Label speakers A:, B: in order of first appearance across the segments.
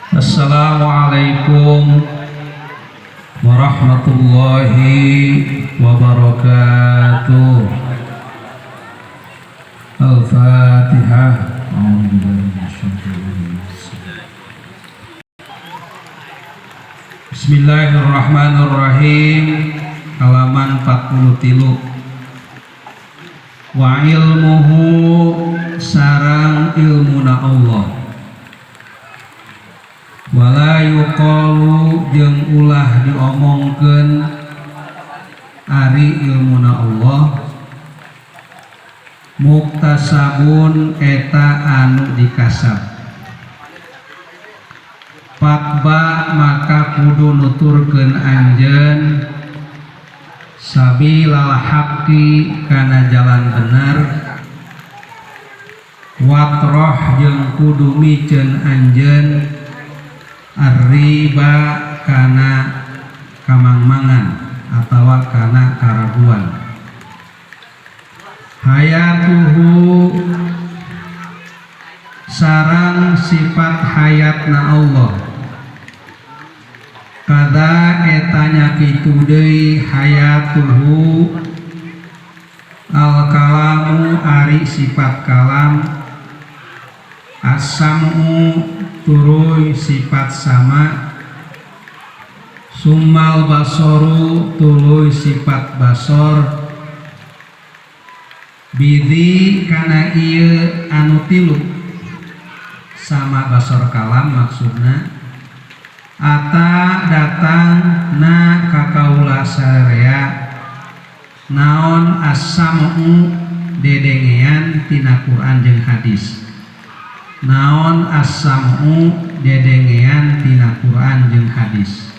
A: Assalamualaikum warahmatullahi wabarakatuh. Al-Fatihah. Bismillahirrahmanirrahim. Halaman 43. Wa ilmuhu sarang ilmuna Allah. Wala yuqalu jeung ulah diomongkeun ari ilmuna Allah muktasabun eta anu dikasab. Patba maka kudu nuturkeun anjeun sabilal haqqi kana jalan bener. Watroh jeung kudu miceun anjeun arriba kana kamangmangan atawa kana karaguan. Hayatuhu sarang sifat hayatna Allah. Kada etanya kitu deui hayatuhu al kalamu ari sifat kalam, as-sam'u turuy sifat sama, summal basoru tuluy sifat basor, bidi kana ieu anu tilu sama basor kalam maksudna ata datang na kakaula sarea naon as-sam'u dedengean tina Quran jeung hadis. Naon as-sam'u dedengean tina Quran jeung hadis.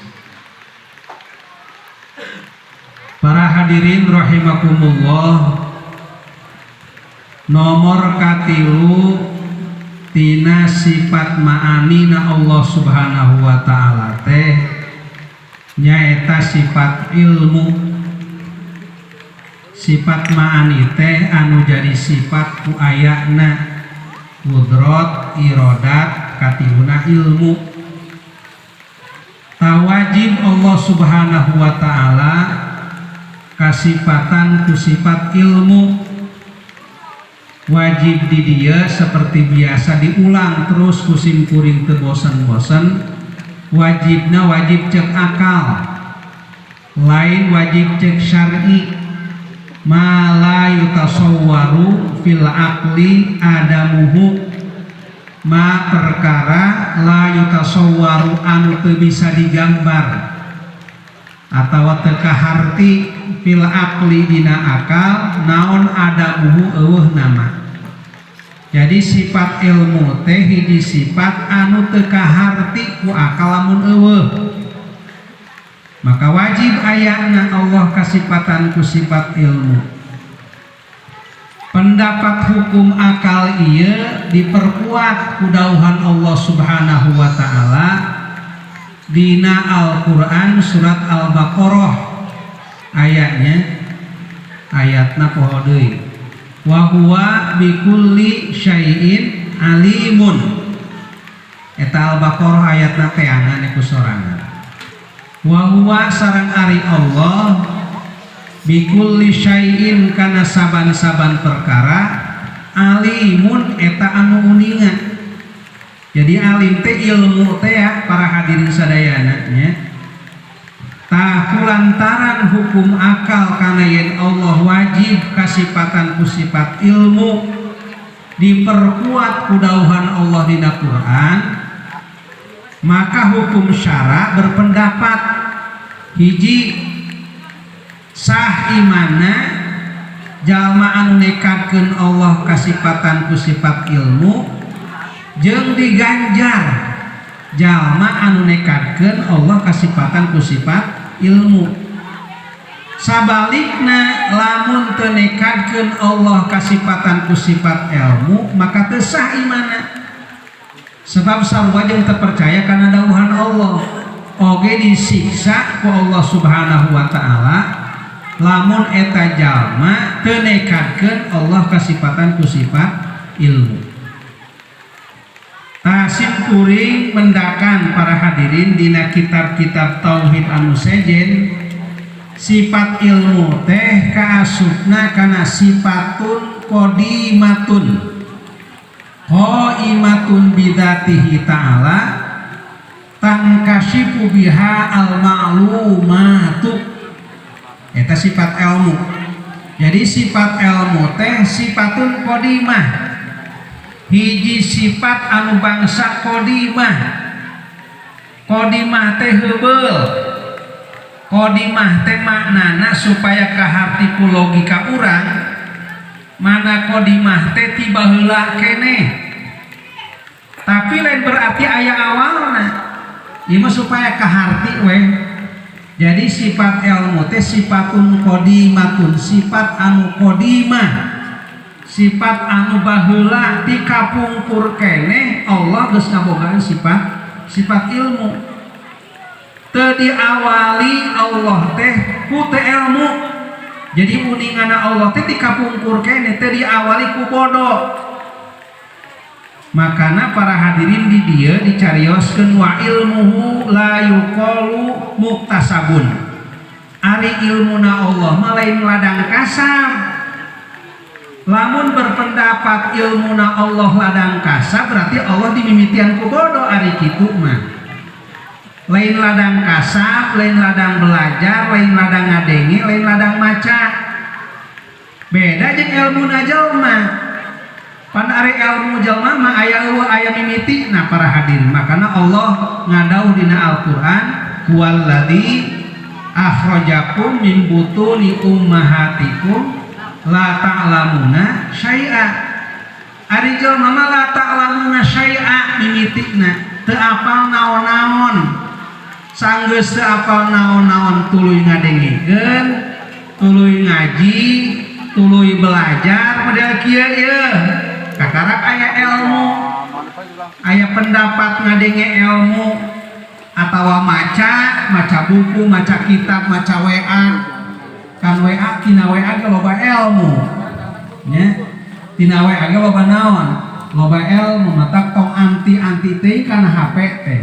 A: Para hadirin rahimakumullah, nomor katilu tina sifat ma'anina Allah subhanahu wa ta'ala teh nyaeta sifat ilmu. Sifat ma'ani teh anu jadi sifat ku ayana kudrot, irodat, katiluna ilmu. Tawajib Allah subhanahu wa ta'ala kasifatan ku sifat ilmu. Wajib di dia seperti biasa diulang terus kusim kuring teu bosan-bosan. Wajibna wajib cek akal, lain wajib cek syar'i. Ma la yutasawwaru fil aqli adamuhu, ma perkara la yutasawwaru anu teu bisa digambar atawa teu kaharti fil aqli dina akal naon adamuhu eueuh nama. Jadi sifat ilmu teh hiji sifat anu teu kaharti ku akal lamun eueuh. Maka wajib ayana Allah kasifatan ku sifat ilmu. Pendapat hukum akal ieu diperkuat ku dauhan Allah subhanahu wa ta'ala dina Al-Quran surat Al-Baqarah ayatnya ayatna poho deui. Wa huwa bikulli syai'in alimun. Eta Al-Baqarah ayatna teangan ku sorangan. Wa huwa sareng ari Allah bikulli syai'in kana saban-saban perkara alimun eta anu uningan. Jadi alim teh ilmu teh ya para hadirin sadayana nya. Tah kulantaran hukum akal kana yen Allah wajib kasifatan ku sifat ilmu diperkuat ku dauhan Allah dina Quran, maka hukum syara berpendapat hiji sah imanna jalma anu nekadkeun Allah kasifatan ku sifat ilmu jeung diganjar jalma anu nekadkeun Allah kasifatan ku sifat ilmu. Sabalikna lamun teu nekadkeun Allah kasifatan ku sifat ilmu maka teu sah imanna. Sebab sarua jeung teu percaya kana dawuhan Allah oge disiksa ku Allah subhanahu wa ta'ala lamun eta jalma teu nekadkeun Allah kasifatan ku sifat ilmu. Simkuring kuring mendakan para hadirin dina kitab-kitab tauhid anu sejen sifat ilmu teh kaasupna kana sifatun qodimatun qaimatun bidzatihi ta'ala tankashifu biha al-ma'lumatu. Eta sifat ilmu. Jadi sifat ilmu teh sifatun qodimah, hiji sifat anu bangsa qodimah. Qodimah teh heubeul. Qodimah teh maknana supaya kaharti ku logika urang mana qodimah teh ti baheula keneh. Tapi lain berarti aya awalna. Ieu mah supaya kaharti we. Jadi sifat ilmu teh sifatun qodimatun, sifat anu qodimah, sifat anu baheula ti kapungkur keneh Allah geus ngabogaan sifat ilmu. Teu diawali Allah teh ku teu ilmu. Jadi uningana Allah teh ti kapungkur keneh teu diawali ku bodoh. Makana para hadirin di dieu dicarioskeun wa ilmuhu la yuqalu muktasabun. Ari ilmuna Allah mah lain ladang kasab. Lamun berpendapat ilmuna Allah ladang kasab berarti Allah dimimitian ku bodoh ari kitu mah. Lain ladang kasab, lain ladang belajar, lain ladang ngadenge, lain ladang maca. Beda jeung ilmuna jalma. Pan ari ilmu jalma mah aya eueuh aya mimiti. Nah para hadirin, makana Allah ngadauh dina Al-Qur'an huwallazi akhrajakum min butuni ummahatikum la ta'lamuna syai'a. Ari jalma mah la ta'lamuna syai'a mimitina teu apal naon-naon. Sanggeus teu apal naon-naon tuluy ngadengikeun, tuluy ngaji, tuluy belajar model kieu ye. Kakarak aya ilmu, aya pendapat ngadenge ilmu, atawa maca buku, maca kitab, maca WA. Kan WA tina WA ge loba ilmu. Nya, tina WA ge loba naon? Loba ilmu, mata tong anti teh kana HP teh.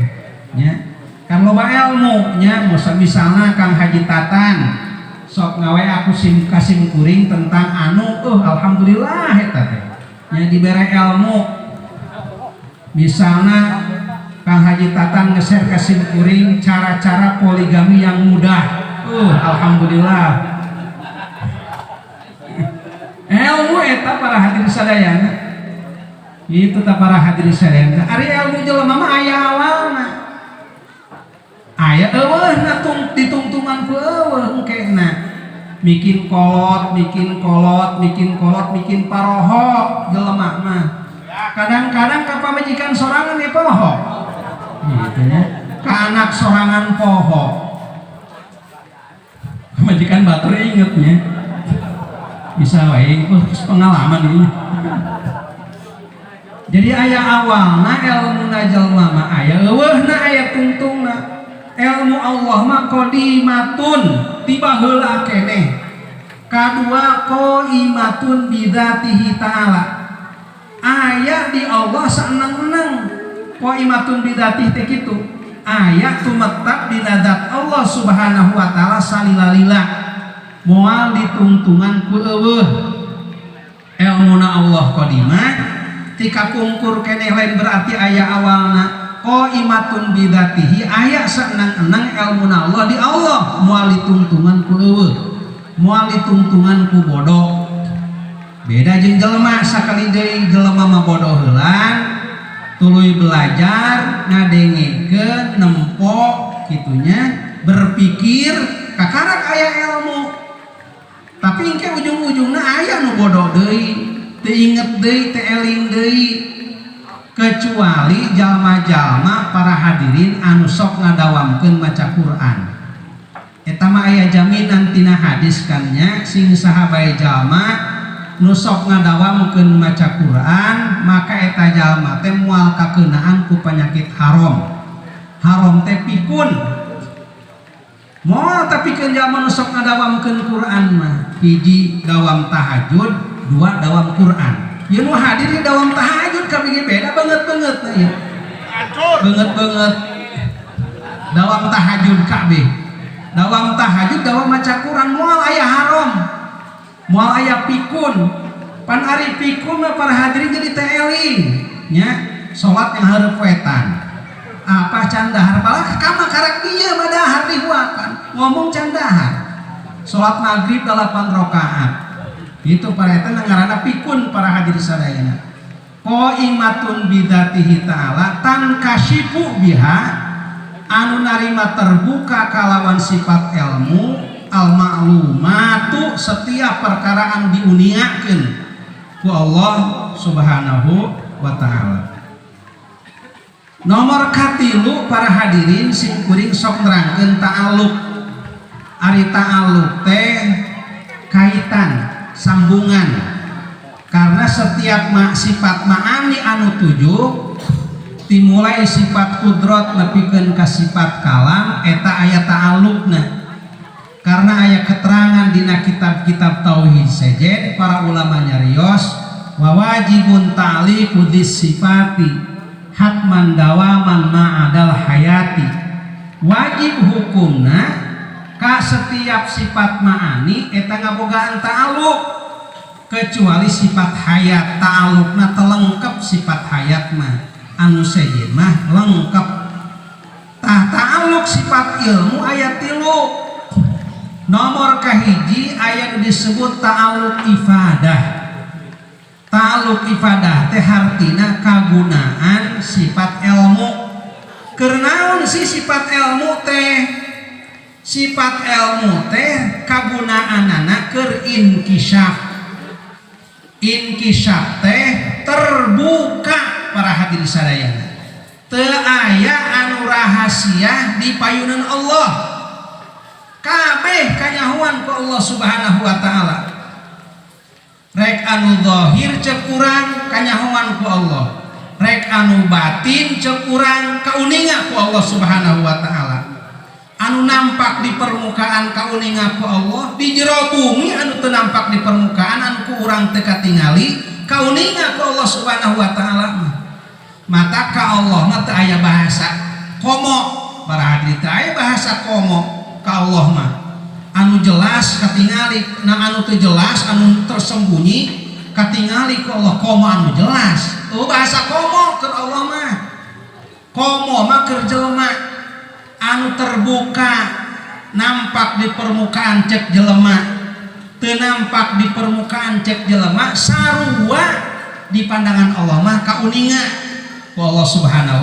A: Nya, kan loba ilmu nya. Misalna Kang Haji Tatan sok ngawe aku kasim kuring tentang anu alhamdulillah eta teh. Nya dibere ilmu. Misalna Kang Haji Tatan nge-share kasim kuring cara-cara poligami yang mudah. Alhamdulillah. Ilmu eta para hadirin sadayana. Itu ta para hadirin sadayana. Ari ilmu jelema mah aya awalna. Aya eueuhna ditungtungan ku eueuh engkena. Bikin kolot, bikin parohok jelema mah. Kadang-kadang ka pamajikan sorangan ya pohok. Gitu ya. Ka anak sorangan pohok. Majikan batur ingetnya. Bisa wae pengalaman ini. Jadi aya awalna ilmuna jalma mah aya eueuhna aya tungtungna. Ilmu Allah mah qodimatun tiba heula keneh. Kadua qaimatun bidzatihi ta'ala. Aya di Allah saeneng-eneng. Qaimatun bidzatihi teh kitu. Aya tumetap dina zat Allah Subhanahu wa taala salilalila. Moal ditungtungan ku eueuh. Ilmuna Allah qadimah ti kapungkur keneh lain berarti aya awalna. Qaimatun bidzatihi aya saeneng-eneng ilmuna Allah di Allah moal ditungtungan ku eueuh, moal ditungtungan ku bodoh. Beda jeung jelema sakali deui jelema mah bodoh heulang, tuluy belajar, ngadengekeun, nempo kitunya, berpikir kakarak aya ilmu. Tapi engke ujung-ujungna aya nu bodoh deui, teu inget deui, teu eling deui. Kecuali jalma-jalma para hadirin anu sok ngadawamkeun maca Quran. Eta mah aya jaminan tina hadis kan nya sing saha bae jalma nu sok ngadawamkeun maca Quran maka eta jalma teh moal kakeunaan ku panyakit haram. Haram teh pikun. Moal tapi keun jalma nu sok ngadawamkeun Quran mah hiji dawam tahajud, dua dawam Quran. Ieu nu hadir di dawam tahajud kabeh beda banget ya. banget dawam tahajud kabeh, dawam tahajud, dawam maca Quran, moal aya haram, moal aya pikun, pan ari pikun para hadirin jadi teeling nya salat yang hareup wetan apa candahar balah kama karek ieu mah dahar dihuakan ngomong candahar. Salat maghrib 8 rakaat itu para eta ngaranna pikun para hadirin sadayana. Qaimatun bidzatihi ta'ala tankashifu biha anu narima terbuka kalawan sifat ilmu al ma'lumatu setiap perkara anu diuniakeun ku Allah Subhanahu wa ta'ala. Nomor katilu para hadirin sing kuring sok nerangkeun ta'alluq. Ari ta'alluq teh kaitan sambungan karena setiap sifat ma'ani anu tujuh dimulai sifat kudrat nepikeun ka sifat kalam eta aya ta'alluqna karena aya keterangan dina kitab-kitab tauhid sejen para ulama nyarios wa wajibun ta'liqu sifati hatman dawaman ma'adal hayati. Wajib hukumna ka setiap sifat ma'ani eta ngabogaan ta'alluq kecuali sifat hayat. Ta'alluqna telengkep sifat hayat mah anu sejen mah lengkep. Ta'alluq sifat ilmu aya 3. Nomor kahiji aya disebut ta'alluq ifadah. Ta'alluq ifadah teh hartina kagunaan sifat ilmu. Kenaon si sifat ilmu teh? Sifat ilmu teh kagunaanana keur inkisyaf. Inkisyaf teh terbuka para hadirin sadayana. Teu aya anu rahasia di payunan Allah. Kabeh kanyahuan ku Allah Subhanahu wa taala. Rek anu zahir cek urang kanyahoan ku Allah, rek anu batin cek urang kauninga ku Allah Subhanahu wa taala. Anu nampak di permukaan kauninga ku Allah, di jero bumi anu teu nampak di permukaan anu ku urang teu katingali kauninga ku Allah Subhanahu wa taala. Mata ka Allah mah teu aya bahasa komo, para hadirin teu aya bahasa komo ka Allah mah. Anu jelas katingali, nah anu teu jelas anu tersembunyi katingali ku Allah komo anu jelas. Tuh bahasa komo ke Allah mah. Komo mah keur jelema anu terbuka nampak di permukaan cek jelema, teu nampak di permukaan cek jelema sarua di pandangan Allah mah kauninga ku Allah Subhanahu